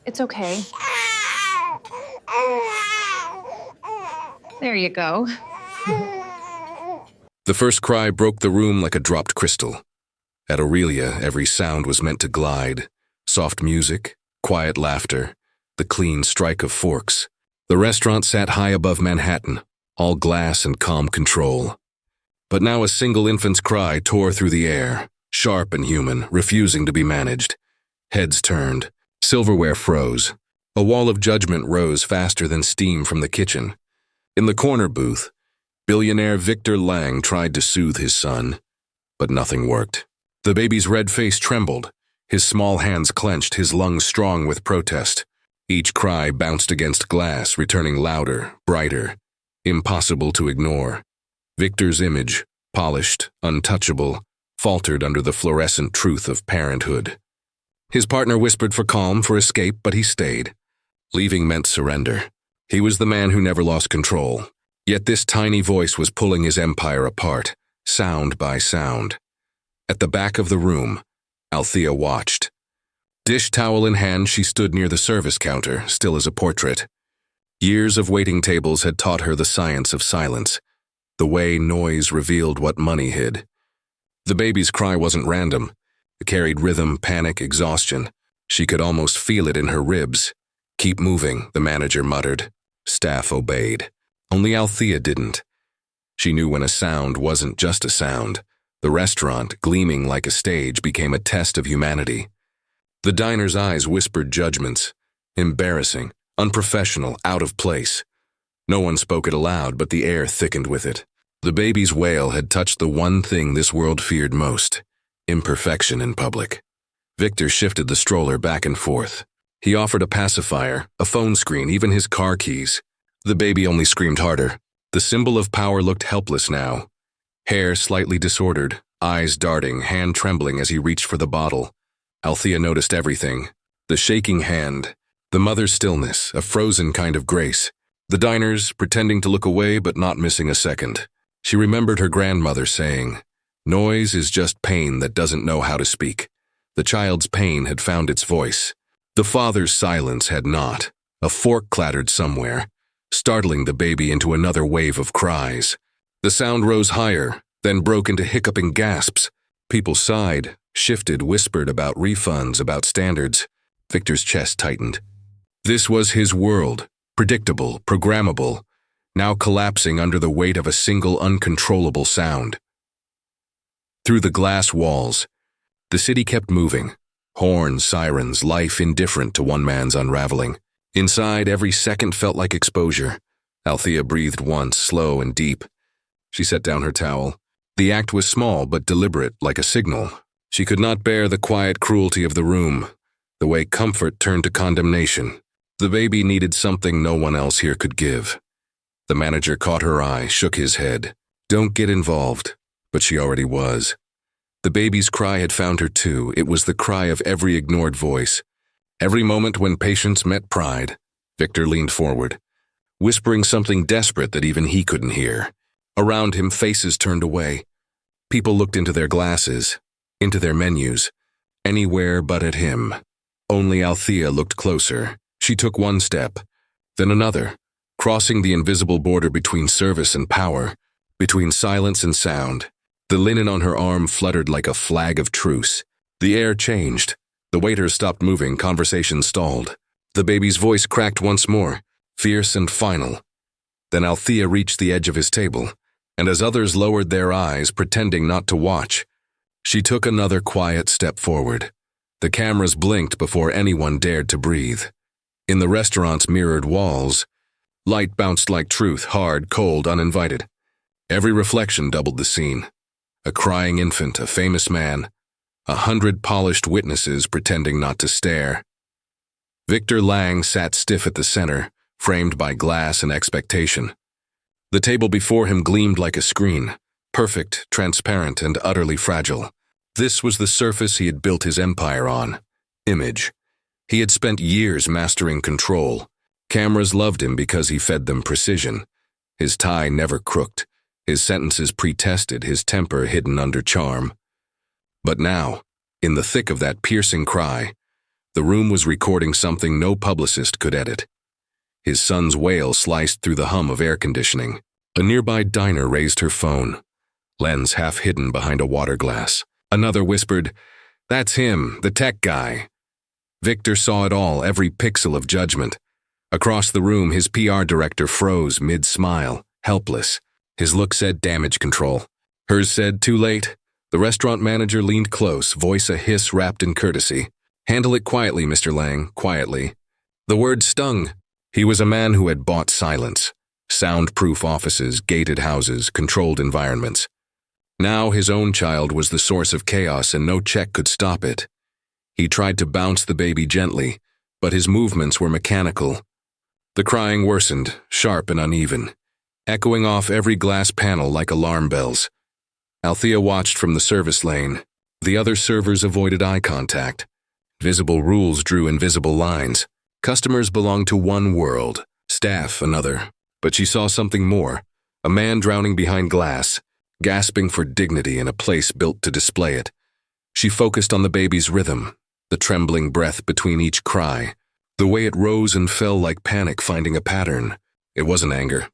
It's okay. There you go. The first cry broke the room like a dropped crystal. At Aurelia, every sound was meant to glide. Soft music, quiet laughter, the clean strike of forks. The restaurant sat high above Manhattan, all glass and calm control. But now a single infant's cry tore through the air, sharp and human, refusing to be managed. Heads turned, silverware froze. A wall of judgment rose faster than steam from the kitchen. In the corner booth, billionaire Victor Lang tried to soothe his son, but nothing worked. The baby's red face trembled, his small hands clenched, his lungs strong with protest. Each cry bounced against glass, returning louder, brighter, impossible to ignore. Victor's image, polished, untouchable, faltered under the fluorescent truth of parenthood. His partner whispered for calm, for escape, but he stayed. Leaving meant surrender. He was the man who never lost control. Yet this tiny voice was pulling his empire apart, sound by sound. At the back of the room, Althea watched. Dish towel in hand, she stood near the service counter, still as a portrait. Years of waiting tables had taught her the science of silence, the way noise revealed what money hid. The baby's cry wasn't random. It carried rhythm, panic, exhaustion. She could almost feel it in her ribs. "Keep moving," the manager muttered. Staff obeyed. Only Althea didn't. She knew when a sound wasn't just a sound. The restaurant, gleaming like a stage, became a test of humanity. The diner's eyes whispered judgments. Embarrassing, unprofessional, out of place. No one spoke it aloud, but the air thickened with it. The baby's wail had touched the one thing this world feared most: imperfection in public. Victor shifted the stroller back and forth. He offered a pacifier, a phone screen, even his car keys. The baby only screamed harder. The symbol of power looked helpless now. Hair slightly disordered, eyes darting, hand trembling as he reached for the bottle. Althea noticed everything. The shaking hand, the mother's stillness, a frozen kind of grace. The diners, pretending to look away but not missing a second. She remembered her grandmother saying, "Noise is just pain that doesn't know how to speak." The child's pain had found its voice. The father's silence had not. A fork clattered somewhere, startling the baby into another wave of cries. The sound rose higher, then broke into hiccuping gasps. People sighed, shifted, whispered about refunds, about standards. Victor's chest tightened. This was his world, predictable, programmable, now collapsing under the weight of a single uncontrollable sound. Through the glass walls, the city kept moving. Horns, sirens, life indifferent to one man's unraveling. Inside, every second felt like exposure. Althea breathed once, slow and deep. She set down her towel. The act was small but deliberate, like a signal. She could not bear the quiet cruelty of the room, the way comfort turned to condemnation. The baby needed something no one else here could give. The manager caught her eye, shook his head. "Don't get involved." But she already was. The baby's cry had found her too. It was the cry of every ignored voice. Every moment when patience met pride, Victor leaned forward, whispering something desperate that even he couldn't hear. Around him, faces turned away. People looked into their glasses, into their menus, anywhere but at him. Only Althea looked closer. She took one step, then another, crossing the invisible border between service and power, between silence and sound. The linen on her arm fluttered like a flag of truce. The air changed. The waiters stopped moving, conversation stalled. The baby's voice cracked once more, fierce and final. Then Althea reached the edge of his table, and as others lowered their eyes, pretending not to watch, she took another quiet step forward. The cameras blinked before anyone dared to breathe. In the restaurant's mirrored walls, light bounced like truth, hard, cold, uninvited. Every reflection doubled the scene. A crying infant, a famous man, 100 polished witnesses pretending not to stare. Victor Lang sat stiff at the center, framed by glass and expectation. The table before him gleamed like a screen, perfect, transparent, and utterly fragile. This was the surface he had built his empire on. Image. He had spent years mastering control. Cameras loved him because he fed them precision. His tie never crooked. His sentences pre-tested, his temper hidden under charm. But now, in the thick of that piercing cry, The room was recording something no publicist could edit. His son's wail sliced through the hum of air conditioning. A nearby diner raised her phone, lens half hidden behind a water glass. Another whispered, "That's him, the tech guy." Victor saw it all, every pixel of judgment. Across the room, his PR director froze mid-smile, helpless. His look said damage control. Hers said too late. The restaurant manager leaned close, voice a hiss wrapped in courtesy. "Handle it quietly, Mr. Lang, quietly." The word stung. He was a man who had bought silence. Soundproof offices, gated houses, controlled environments. Now his own child was the source of chaos and no check could stop it. He tried to bounce the baby gently, but his movements were mechanical. The crying worsened, sharp and uneven, echoing off every glass panel like alarm bells. Althea watched from the service lane. The other servers avoided eye contact. Visible rules drew invisible lines. Customers belonged to one world, staff another. But she saw something more, a man drowning behind glass, gasping for dignity in a place built to display it. She focused on the baby's rhythm, the trembling breath between each cry, the way it rose and fell like panic finding a pattern. It wasn't anger.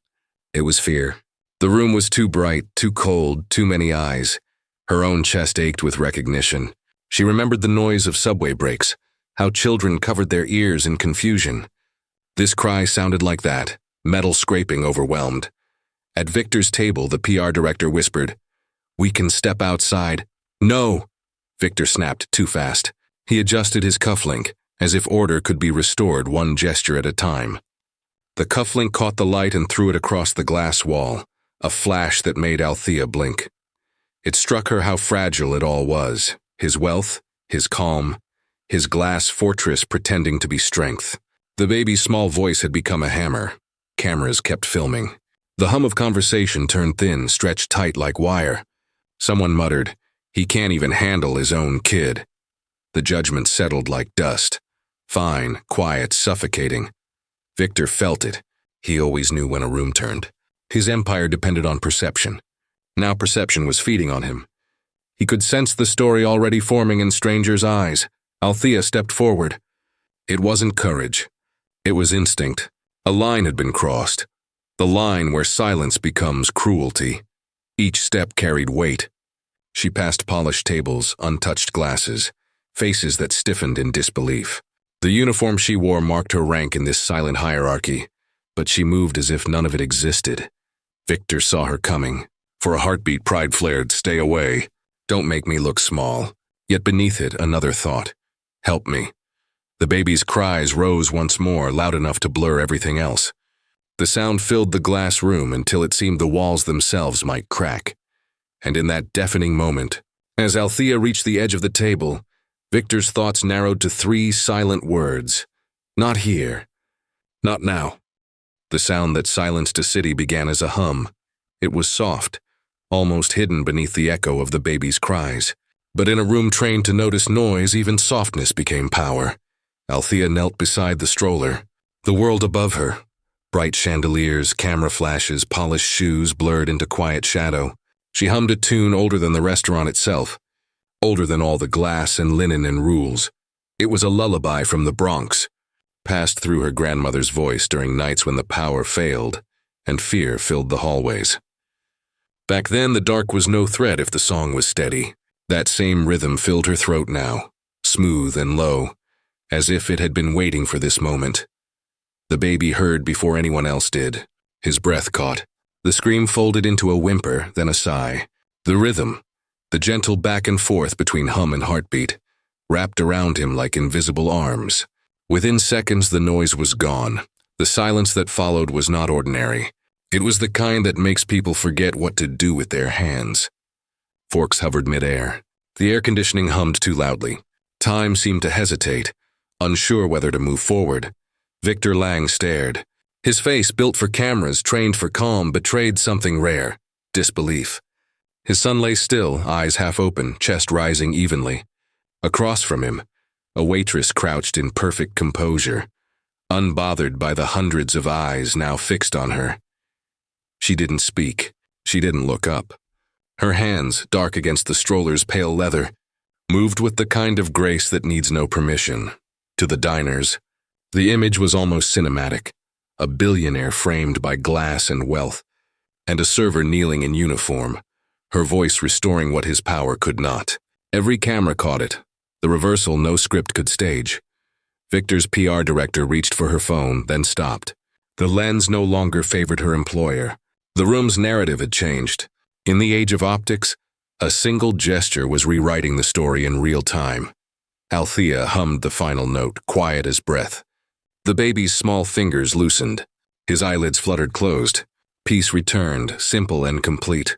It was fear. The room was too bright, too cold, too many eyes. Her own chest ached with recognition. She remembered the noise of subway brakes, how children covered their ears in confusion. This cry sounded like that, metal scraping overwhelmed. At Victor's table, the PR director whispered, "We can step outside." "No!" Victor snapped too fast. He adjusted his cufflink, as if order could be restored one gesture at a time. The cufflink caught the light and threw it across the glass wall, a flash that made Althea blink. It struck her how fragile it all was, his wealth, his calm, his glass fortress pretending to be strength. The baby's small voice had become a hammer. Cameras kept filming. The hum of conversation turned thin, stretched tight like wire. Someone muttered, "He can't even handle his own kid." The judgment settled like dust. Fine, quiet, suffocating. Victor felt it. He always knew when a room turned. His empire depended on perception. Now perception was feeding on him. He could sense the story already forming in strangers' eyes. Althea stepped forward. It wasn't courage. It was instinct. A line had been crossed. The line where silence becomes cruelty. Each step carried weight. She passed polished tables, untouched glasses, faces that stiffened in disbelief. The uniform she wore marked her rank in this silent hierarchy, but she moved as if none of it existed. Victor saw her coming. For a heartbeat, pride flared, "Stay away. Don't make me look small." Yet beneath it, another thought. "Help me." The baby's cries rose once more, loud enough to blur everything else. The sound filled the glass room until it seemed the walls themselves might crack. And in that deafening moment, as Althea reached the edge of the table, Victor's thoughts narrowed to 3 silent words. Not here. Not now. The sound that silenced a city began as a hum. It was soft, almost hidden beneath the echo of the baby's cries. But in a room trained to notice noise, even softness became power. Althea knelt beside the stroller. The world above her. Bright chandeliers, camera flashes, polished shoes blurred into quiet shadow. She hummed a tune older than the restaurant itself. Older than all the glass and linen and rules. It was a lullaby from the Bronx, passed through her grandmother's voice during nights when the power failed and fear filled the hallways. Back then, the dark was no threat if the song was steady. That same rhythm filled her throat now, smooth and low, as if it had been waiting for this moment. The baby heard before anyone else did. His breath caught. The scream folded into a whimper, then a sigh. The rhythm, the gentle back and forth between hum and heartbeat, wrapped around him like invisible arms. Within seconds, the noise was gone. The silence that followed was not ordinary. It was the kind that makes people forget what to do with their hands. Forks hovered midair. The air conditioning hummed too loudly. Time seemed to hesitate, unsure whether to move forward. Victor Lang stared. His face, built for cameras, trained for calm, betrayed something rare, disbelief. His son lay still, eyes half open, chest rising evenly. Across from him, a waitress crouched in perfect composure, unbothered by the hundreds of eyes now fixed on her. She didn't speak. She didn't look up. Her hands, dark against the stroller's pale leather, moved with the kind of grace that needs no permission. to the diners. The image was almost cinematic, a billionaire framed by glass and wealth, and a server kneeling in uniform, her voice restoring what his power could not. Every camera caught it, the reversal no script could stage. Victor's PR director reached for her phone, then stopped. The lens no longer favored her employer. The room's narrative had changed. In the age of optics, a single gesture was rewriting the story in real time. Althea hummed the final note, quiet as breath. The baby's small fingers loosened. His eyelids fluttered closed. Peace returned, simple and complete.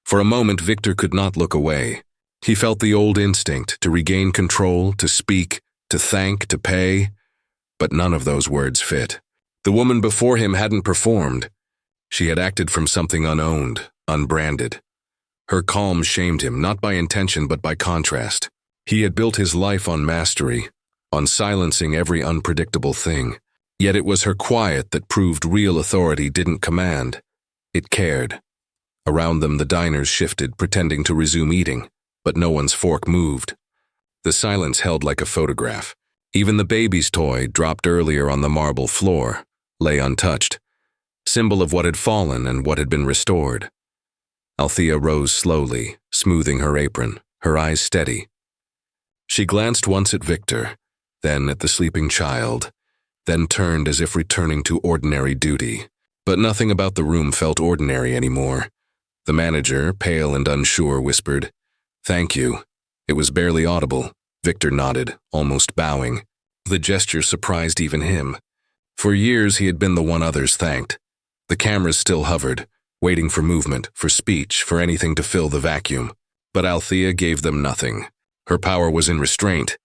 For a moment, Victor could not look away. He felt the old instinct to regain control, to speak, to thank, to pay. But none of those words fit. The woman before him hadn't performed. She had acted from something unowned, unbranded. Her calm shamed him, not by intention but by contrast. He had built his life on mastery, on silencing every unpredictable thing. Yet it was her quiet that proved real authority didn't command. It cared. Around them the diners shifted, pretending to resume eating, but no one's fork moved. The silence held like a photograph. Even the baby's toy, dropped earlier on the marble floor, lay untouched, symbol of what had fallen and what had been restored. Althea rose slowly, smoothing her apron, her eyes steady. She glanced once at Victor, then at the sleeping child, then turned as if returning to ordinary duty. But nothing about the room felt ordinary anymore. The manager, pale and unsure, whispered, "Thank you." It was barely audible. Victor nodded, almost bowing. The gesture surprised even him. For years he had been the one others thanked. The cameras still hovered, waiting for movement, for speech, for anything to fill the vacuum. But Althea gave them nothing. Her power was in restraint.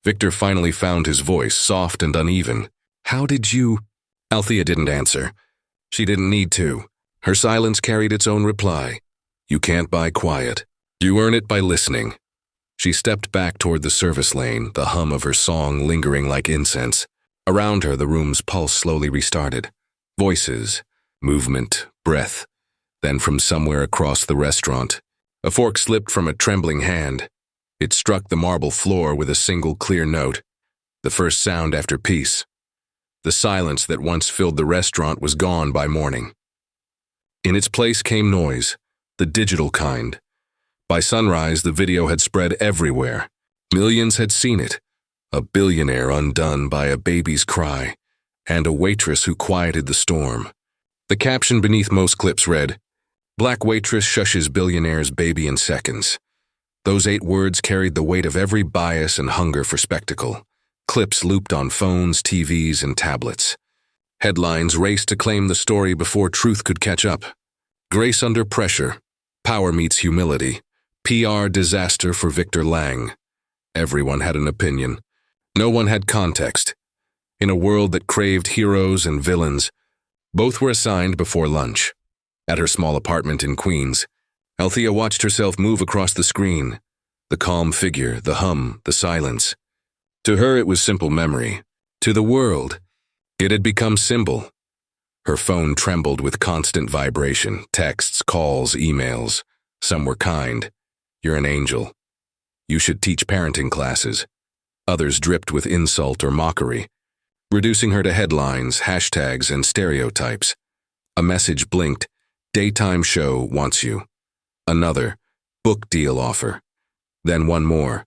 Victor finally found his voice, soft and uneven. "How did you—" Althea didn't answer. She didn't need to. Her silence carried its own reply. "You can't buy quiet. You earn it by listening." She stepped back toward the service lane, the hum of her song lingering like incense. Around her, the room's pulse slowly restarted. Voices, movement, breath. Then from somewhere across the restaurant, a fork slipped from a trembling hand. It struck the marble floor with a single clear note, the first sound after peace. The silence that once filled the restaurant was gone by morning. In its place came noise, the digital kind. By sunrise, the video had spread everywhere. Millions had seen it. A billionaire undone by a baby's cry, and a waitress who quieted the storm. The caption beneath most clips read, "Black waitress shushes billionaire's baby in seconds." Those 8 words carried the weight of every bias and hunger for spectacle. Clips looped on phones, TVs, and tablets. Headlines raced to claim the story before truth could catch up. Grace under pressure. Power meets humility. PR disaster for Victor Lang. Everyone had an opinion. No one had context. In a world that craved heroes and villains, both were assigned before lunch. At her small apartment in Queens, Althea watched herself move across the screen. The calm figure, the hum, the silence. To her it was simple memory. To the world, it had become symbol. Her phone trembled with constant vibration, texts, calls, emails. Some were kind. "You're an angel. You should teach parenting classes." Others dripped with insult or mockery, reducing her to headlines, hashtags, and stereotypes. A message blinked, "Daytime show wants you." Another, "Book deal offer." Then one more,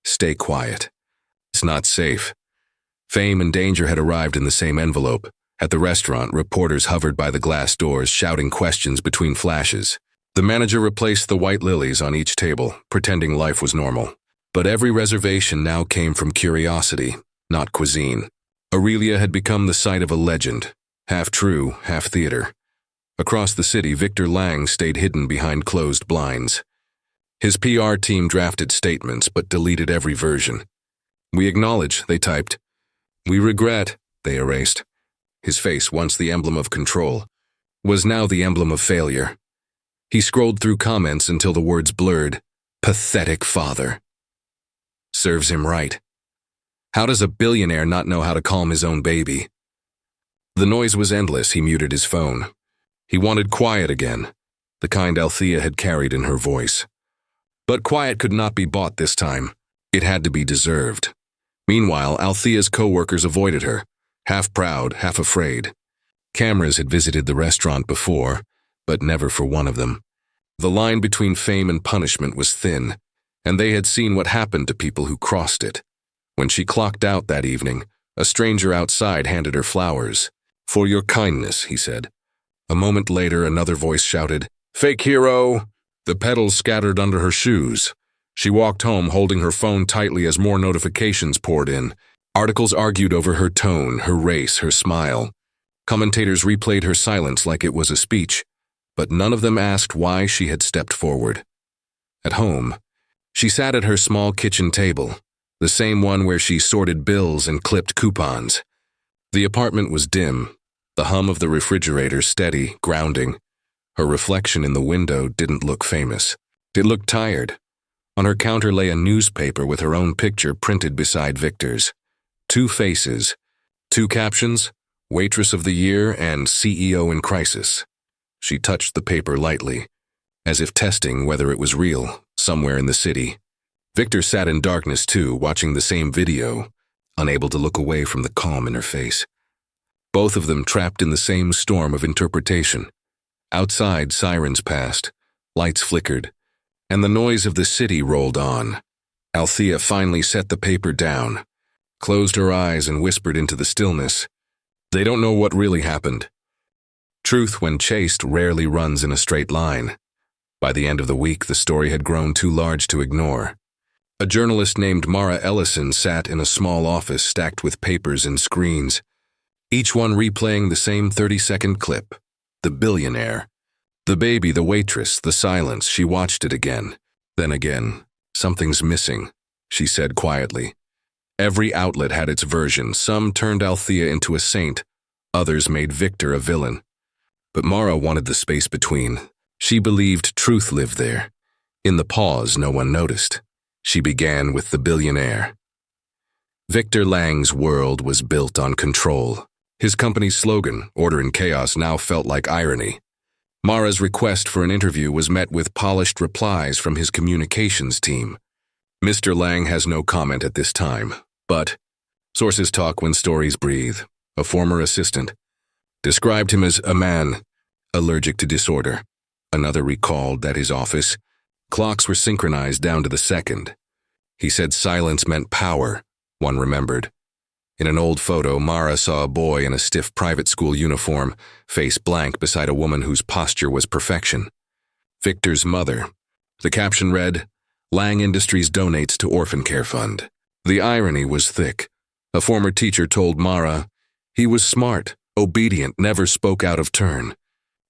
"Stay quiet. It's not safe." Fame and danger had arrived in the same envelope. At the restaurant, reporters hovered by the glass doors, shouting questions between flashes. The manager replaced the white lilies on each table, pretending life was normal. But every reservation now came from curiosity, not cuisine. Aurelia had become the site of a legend, half true, half theater. Across the city, Victor Lang stayed hidden behind closed blinds. His PR team drafted statements but deleted every version. "We acknowledge," they typed. "We regret," they erased. His face, once the emblem of control, was now the emblem of failure. He scrolled through comments until the words blurred. "Pathetic father." Serves him right. How does a billionaire not know how to calm his own baby? The noise was endless. He muted his phone. He wanted quiet again, the kind Althea had carried in her voice. But quiet could not be bought this time. It had to be deserved. Meanwhile, Althea's co-workers avoided her, half proud, half afraid. Cameras had visited the restaurant before, but never for one of them. The line between fame and punishment was thin, and they had seen what happened to people who crossed it. When she clocked out that evening, a stranger outside handed her flowers. "For your kindness," he said. A moment later, another voice shouted, "Fake hero!" The petals scattered under her shoes. She walked home holding her phone tightly as more notifications poured in. Articles argued over her tone, her race, her smile. Commentators replayed her silence like it was a speech, but none of them asked why she had stepped forward. At home, she sat at her small kitchen table, the same one where she sorted bills and clipped coupons. The apartment was dim, the hum of the refrigerator steady, grounding. Her reflection in the window didn't look famous. It looked tired. On her counter lay a newspaper with her own picture printed beside Victor's. 2 faces, 2 captions, Waitress of the Year and CEO in Crisis. She touched the paper lightly, as if testing whether it was real, somewhere in the city. Victor sat in darkness too, watching the same video, unable to look away from the calm in her face. Both of them trapped in the same storm of interpretation. Outside, sirens passed, lights flickered, and the noise of the city rolled on. Althea finally set the paper down, closed her eyes and whispered into the stillness, "They don't know what really happened." Truth, when chased, rarely runs in a straight line. By the end of the week, the story had grown too large to ignore. A journalist named Mara Ellison sat in a small office stacked with papers and screens, each one replaying the same 30-second clip. The billionaire. The baby, the waitress, the silence. She watched it again. Then again. "Something's missing," she said quietly. Every outlet had its version. Some turned Althea into a saint. Others made Victor a villain. But Mara wanted the space between. She believed truth lived there. In the pause, no one noticed. She began with the billionaire. Victor Lang's world was built on control. His company's slogan, "Order in Chaos," now felt like irony. Mara's request for an interview was met with polished replies from his communications team. "Mr. Lang has no comment at this time, but sources talk when stories breathe." A former assistant described him as a man allergic to disorder. Another recalled that his office clocks were synchronized down to the second. He said silence meant power, one remembered. In an old photo, Mara saw a boy in a stiff private school uniform, face blank beside a woman whose posture was perfection. Victor's mother. The caption read, "Lang Industries donates to Orphan Care Fund." The irony was thick. A former teacher told Mara, he was smart, obedient, never spoke out of turn.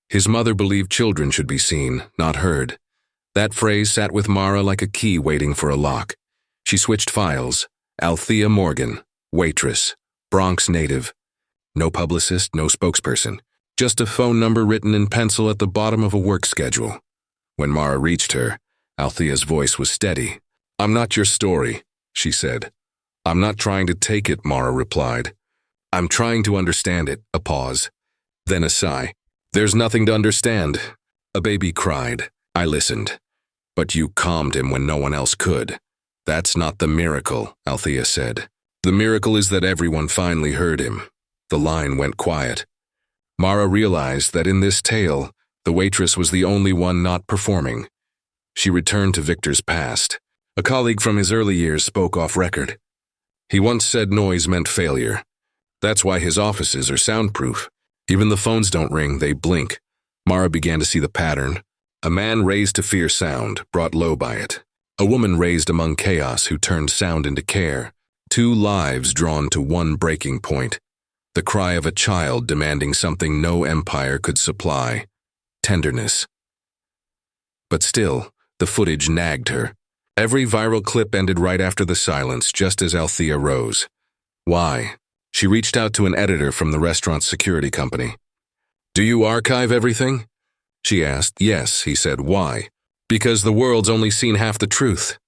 His mother believed children should be seen, not heard. That phrase sat with Mara like a key waiting for a lock. She switched files. Althea Morgan. Waitress, Bronx native. No publicist, no spokesperson. Just a phone number written in pencil at the bottom of a work schedule. When Mara reached her, Althea's voice was steady. "I'm not your story," she said. "I'm not trying to take it," Mara replied. "I'm trying to understand it." A pause. Then a sigh. "There's nothing to understand." A baby cried. I listened. "But you calmed him when no one else could." "That's not the miracle," Althea said. "The miracle is that everyone finally heard him." The line went quiet. Mara realized that in this tale, the waitress was the only one not performing. She returned to Victor's past. A colleague from his early years spoke off record. He once said noise meant failure. That's why his offices are soundproof. Even the phones don't ring, they blink. Mara began to see the pattern. A man raised to fear sound, brought low by it. A woman raised among chaos who turned sound into care. 2 lives drawn to one breaking point. The cry of a child demanding something no empire could supply. Tenderness. But still, the footage nagged her. Every viral clip ended right after the silence, just as Althea rose. Why? She reached out to an editor from the restaurant's security company. "Do you archive everything?" she asked. "Yes," he said. "Why?" "Because the world's only seen half the truth."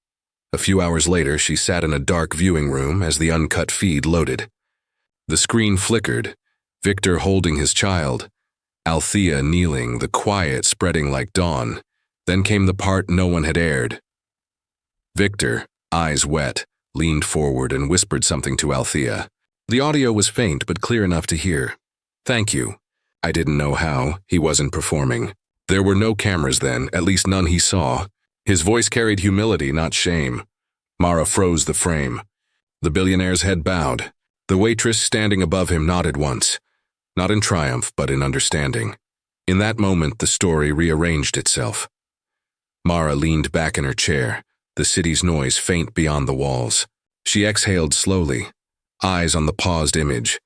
A few hours later, she sat in a dark viewing room as the uncut feed loaded. The screen flickered, Victor holding his child, Althea kneeling, the quiet spreading like dawn. Then came the part no one had aired. Victor, eyes wet, leaned forward and whispered something to Althea. The audio was faint but clear enough to hear. "Thank you." I didn't know how. He wasn't performing. There were no cameras then, at least none he saw. His voice carried humility, not shame. Mara froze the frame. The billionaire's head bowed. The waitress standing above him nodded once. Not in triumph, but in understanding. In that moment, the story rearranged itself. Mara leaned back in her chair, the city's noise faint beyond the walls. She exhaled slowly, eyes on the paused image,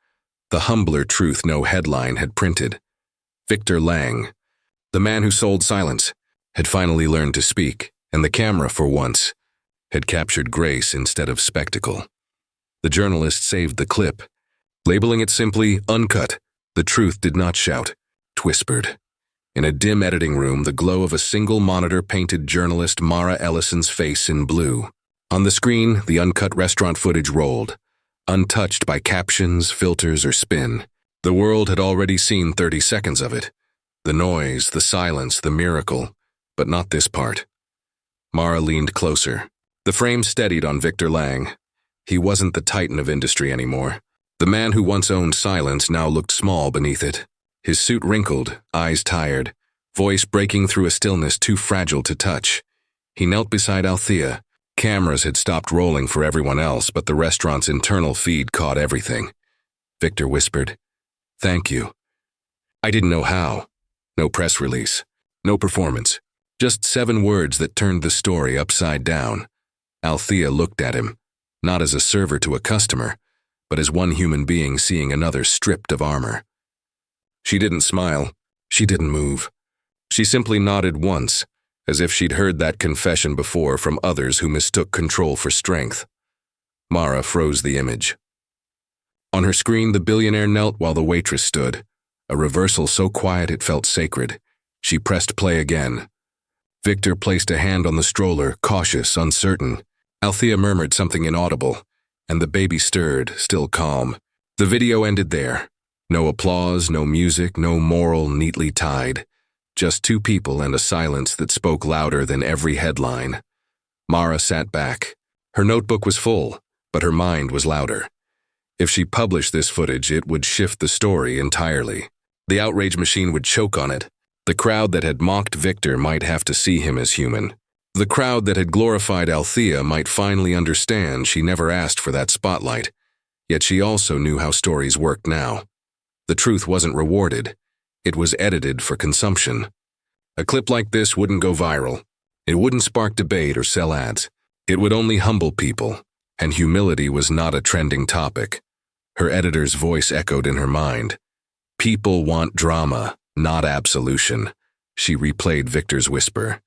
the humbler truth no headline had printed. Victor Lang, the man who sold silence, had finally learned to speak, and the camera, for once, had captured grace instead of spectacle. The journalist saved the clip, labeling it simply uncut. The truth did not shout, it whispered. In a dim editing room, the glow of a single monitor painted journalist Mara Ellison's face in blue. On the screen, the uncut restaurant footage rolled, untouched by captions, filters, or spin. The world had already seen 30 seconds of it. The noise, the silence, the miracle, but not this part. Mara leaned closer. The frame steadied on Victor Lang. He wasn't the titan of industry anymore. The man who once owned silence now looked small beneath it. His suit wrinkled, eyes tired, voice breaking through a stillness too fragile to touch. He knelt beside Althea. Cameras had stopped rolling for everyone else, but the restaurant's internal feed caught everything. Victor whispered, "Thank you." I didn't know how. No press release. No performance. Just 7 words that turned the story upside down. Althea looked at him, not as a server to a customer, but as one human being seeing another stripped of armor. She didn't smile. She didn't move. She simply nodded once, as if she'd heard that confession before from others who mistook control for strength. Mara froze the image. On her screen, the billionaire knelt while the waitress stood, a reversal so quiet it felt sacred. She pressed play again. Victor placed a hand on the stroller, cautious, uncertain. Althea murmured something inaudible, and the baby stirred, still calm. The video ended there. No applause, no music, no moral neatly tied. Just 2 people and a silence that spoke louder than every headline. Mara sat back. Her notebook was full, but her mind was louder. If she published this footage, it would shift the story entirely. The outrage machine would choke on it. The crowd that had mocked Victor might have to see him as human. The crowd that had glorified Althea might finally understand she never asked for that spotlight. Yet she also knew how stories worked now. The truth wasn't rewarded. It was edited for consumption. A clip like this wouldn't go viral. It wouldn't spark debate or sell ads. It would only humble people, and humility was not a trending topic. Her editor's voice echoed in her mind. People want drama, not absolution. She replayed Victor's whisper.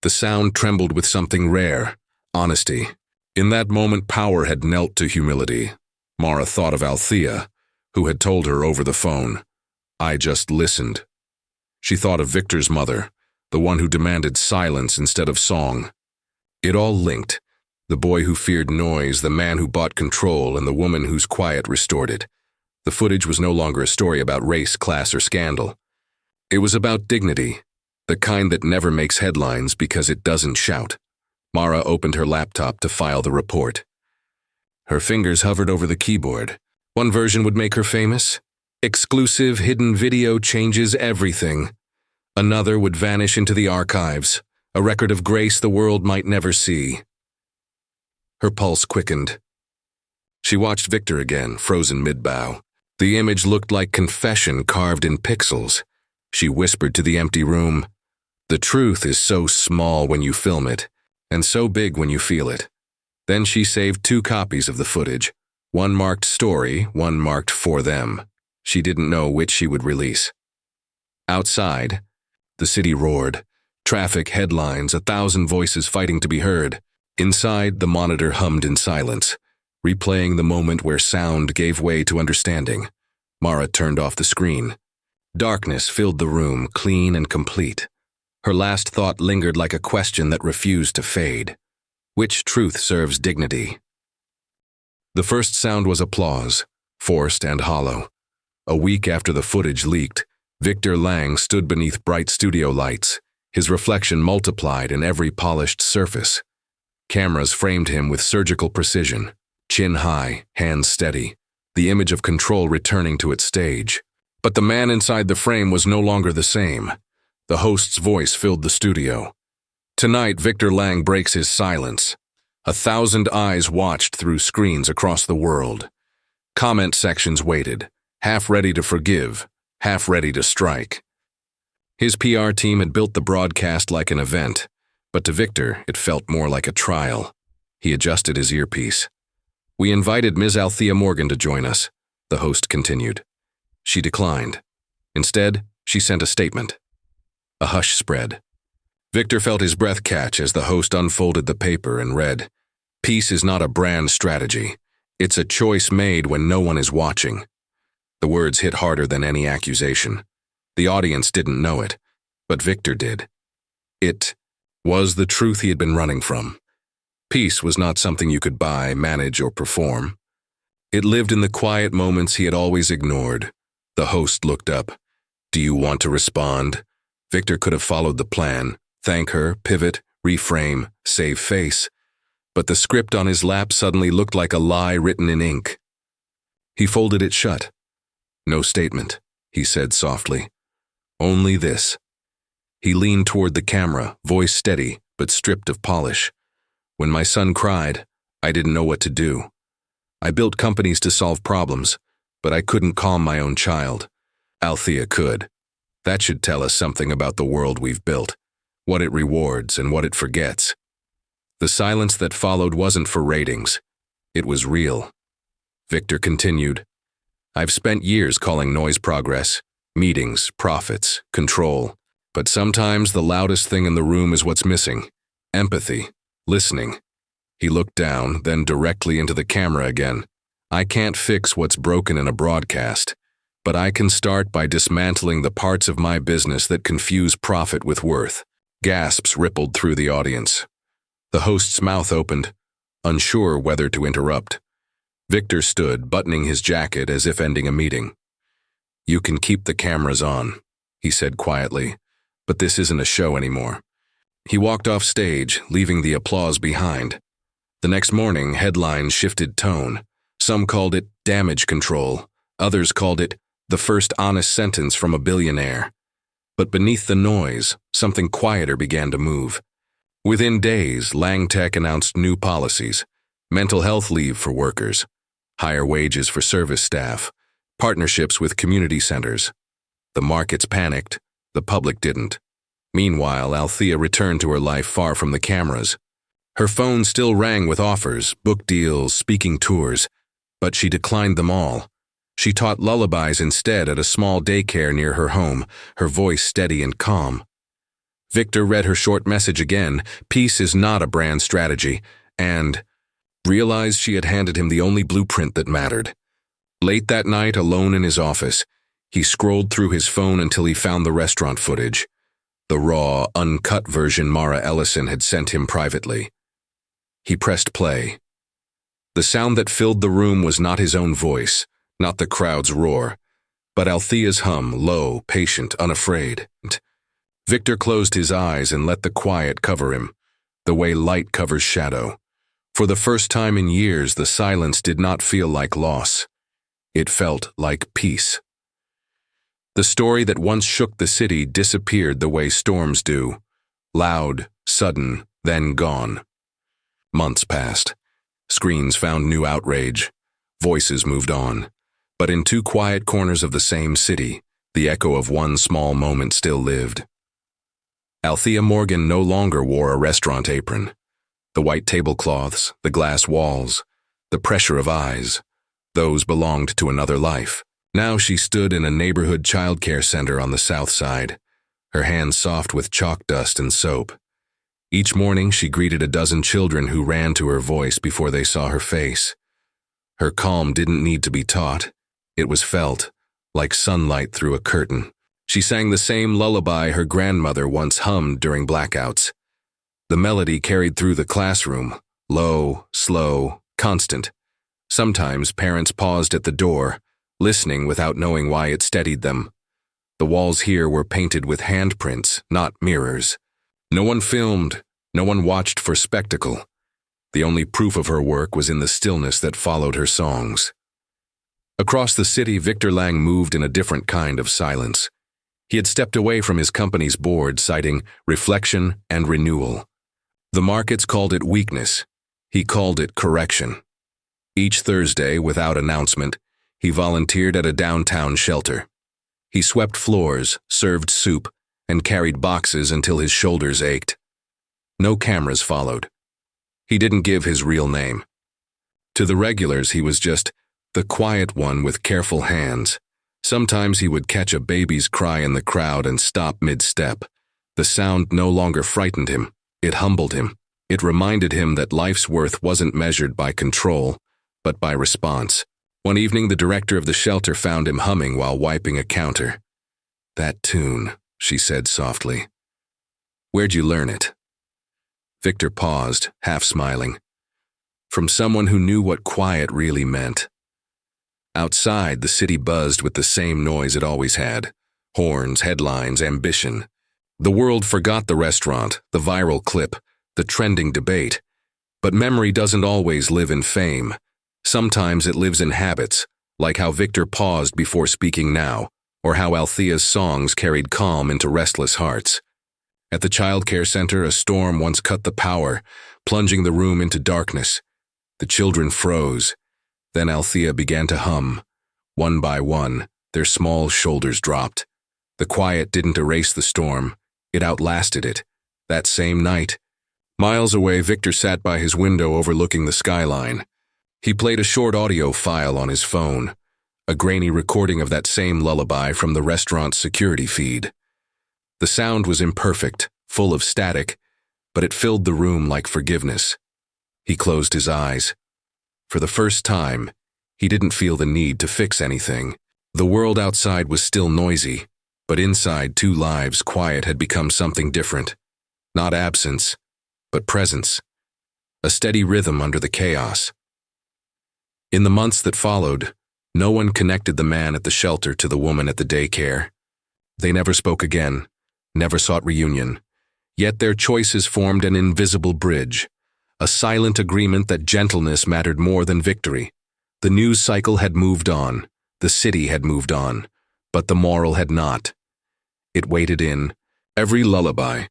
The sound trembled with something rare, honesty. In that moment, power had knelt to humility. Mara thought of Althea, who had told her over the phone, "I just listened." She thought of Victor's mother, the one who demanded silence instead of song. It all linked. The boy who feared noise, the man who bought control, and the woman whose quiet restored it. The footage was no longer a story about race, class, or scandal. It was about dignity, the kind that never makes headlines because it doesn't shout. Mara opened her laptop to file the report. Her fingers hovered over the keyboard. One version would make her famous. Exclusive hidden video changes everything. Another would vanish into the archives, a record of grace the world might never see. Her pulse quickened. She watched Victor again, frozen mid-bow. The image looked like confession carved in pixels. She whispered to the empty room, "The truth is so small when you film it, and so big when you feel it." Then she saved 2 copies of the footage, one marked story, one marked for them. She didn't know which she would release. Outside, the city roared. Traffic, headlines, 1,000 voices fighting to be heard. Inside, the monitor hummed in silence, replaying the moment where sound gave way to understanding. Mara turned off the screen. Darkness filled the room, clean and complete. Her last thought lingered like a question that refused to fade. Which truth serves dignity? The first sound was applause, forced and hollow. A week after the footage leaked, Victor Lang stood beneath bright studio lights, his reflection multiplied in every polished surface. Cameras framed him with surgical precision, chin high, hands steady, the image of control returning to its stage. But the man inside the frame was no longer the same. The host's voice filled the studio. Tonight, Victor Lang breaks his silence. 1,000 eyes watched through screens across the world. Comment sections waited, half ready to forgive, half ready to strike. His PR team had built the broadcast like an event, but to Victor, it felt more like a trial. He adjusted his earpiece. "We invited Ms. Althea Morgan to join us," the host continued. She declined. Instead, she sent a statement. A hush spread. Victor felt his breath catch as the host unfolded the paper and read, "Peace is not a brand strategy. It's a choice made when no one is watching." The words hit harder than any accusation. The audience didn't know it, but Victor did. It was the truth he had been running from. Peace was not something you could buy, manage, or perform. It lived in the quiet moments he had always ignored. The host looked up. "Do you want to respond?" Victor could have followed the plan. Thank her, pivot, reframe, save face. But the script on his lap suddenly looked like a lie written in ink. He folded it shut. "No statement," he said softly. "Only this." He leaned toward the camera, voice steady, but stripped of polish. "When my son cried, I didn't know what to do. I built companies to solve problems, but I couldn't calm my own child. Althea could. That should tell us something about the world we've built, what it rewards and what it forgets." The silence that followed wasn't for ratings. It was real. Victor continued, "I've spent years calling noise progress, meetings, profits, control. But sometimes the loudest thing in the room is what's missing. Empathy, listening." He looked down, then directly into the camera again. "I can't fix what's broken in a broadcast, but I can start by dismantling the parts of my business that confuse profit with worth." Gasps rippled through the audience. The host's mouth opened, unsure whether to interrupt. Victor stood, buttoning his jacket as if ending a meeting. "You can keep the cameras on," he said quietly, "but this isn't a show anymore." He walked off stage, leaving the applause behind. The next morning, headlines shifted tone. Some called it damage control. Others called it the first honest sentence from a billionaire. But beneath the noise, something quieter began to move. Within days, Lang Tech announced new policies: mental health leave for workers, higher wages for service staff, partnerships with community centers. The markets panicked, the public didn't. Meanwhile, Althea returned to her life far from the cameras. Her phone still rang with offers, book deals, speaking tours, but she declined them all. She taught lullabies instead at a small daycare near her home, her voice steady and calm. Victor read her short message again: "Peace is not a brand strategy," and realized she had handed him the only blueprint that mattered. Late that night, alone in his office, he scrolled through his phone until he found the restaurant footage. The raw, uncut version Mara Ellison had sent him privately. He pressed play. The sound that filled the room was not his own voice, not the crowd's roar, but Althea's hum, low, patient, unafraid. Victor closed his eyes and let the quiet cover him, the way light covers shadow. For the first time in years, the silence did not feel like loss. It felt like peace. The story that once shook the city disappeared the way storms do, loud, sudden, then gone. Months passed. Screens found new outrage. Voices moved on. But in two quiet corners of the same city, the echo of one small moment still lived. Althea Morgan no longer wore a restaurant apron. The white tablecloths, the glass walls, the pressure of eyes, those belonged to another life. Now she stood in a neighborhood childcare center on the south side, her hands soft with chalk dust and soap. Each morning she greeted a dozen children who ran to her voice before they saw her face. Her calm didn't need to be taught. It was felt, like sunlight through a curtain. She sang the same lullaby her grandmother once hummed during blackouts. The melody carried through the classroom, low, slow, constant. Sometimes parents paused at the door, listening without knowing why it steadied them. The walls here were painted with handprints, not mirrors. No one filmed, no one watched for spectacle. The only proof of her work was in the stillness that followed her songs. Across the city, Victor Lang moved in a different kind of silence. He had stepped away from his company's board, citing reflection and renewal. The markets called it weakness. He called it correction. Each Thursday, without announcement, he volunteered at a downtown shelter. He swept floors, served soup, and carried boxes until his shoulders ached. No cameras followed. He didn't give his real name. To the regulars, he was just the quiet one with careful hands. Sometimes he would catch a baby's cry in the crowd and stop mid-step. The sound no longer frightened him. It humbled him. It reminded him that life's worth wasn't measured by control, but by response. One evening, the director of the shelter found him humming while wiping a counter. "That tune," she said softly. "Where'd you learn it?" Victor paused, half smiling. From someone who knew what quiet really meant. Outside, the city buzzed with the same noise it always had. Horns, headlines, ambition. The world forgot the restaurant, the viral clip, the trending debate. But memory doesn't always live in fame. Sometimes it lives in habits, like how Victor paused before speaking now, or how Althea's songs carried calm into restless hearts. At the childcare center, a storm once cut the power, plunging the room into darkness. The children froze. Then Althea began to hum. One by one, their small shoulders dropped. The quiet didn't erase the storm. It outlasted it. That same night, miles away, Victor sat by his window overlooking the skyline. He played a short audio file on his phone, a grainy recording of that same lullaby from the restaurant's security feed. The sound was imperfect, full of static, but it filled the room like forgiveness. He closed his eyes. For the first time, he didn't feel the need to fix anything. The world outside was still noisy, but inside two lives, quiet had become something different. Not absence, but presence. A steady rhythm under the chaos. In the months that followed, no one connected the man at the shelter to the woman at the daycare. They never spoke again, never sought reunion. Yet their choices formed an invisible bridge, a silent agreement that gentleness mattered more than victory. The news cycle had moved on, the city had moved on, but the moral had not. It waited in every lullaby,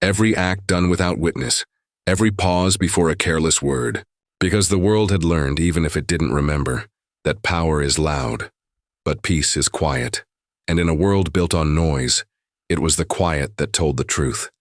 every act done without witness, every pause before a careless word, because the world had learned, even if it didn't remember, that power is loud, but peace is quiet. And in a world built on noise, it was the quiet that told the truth.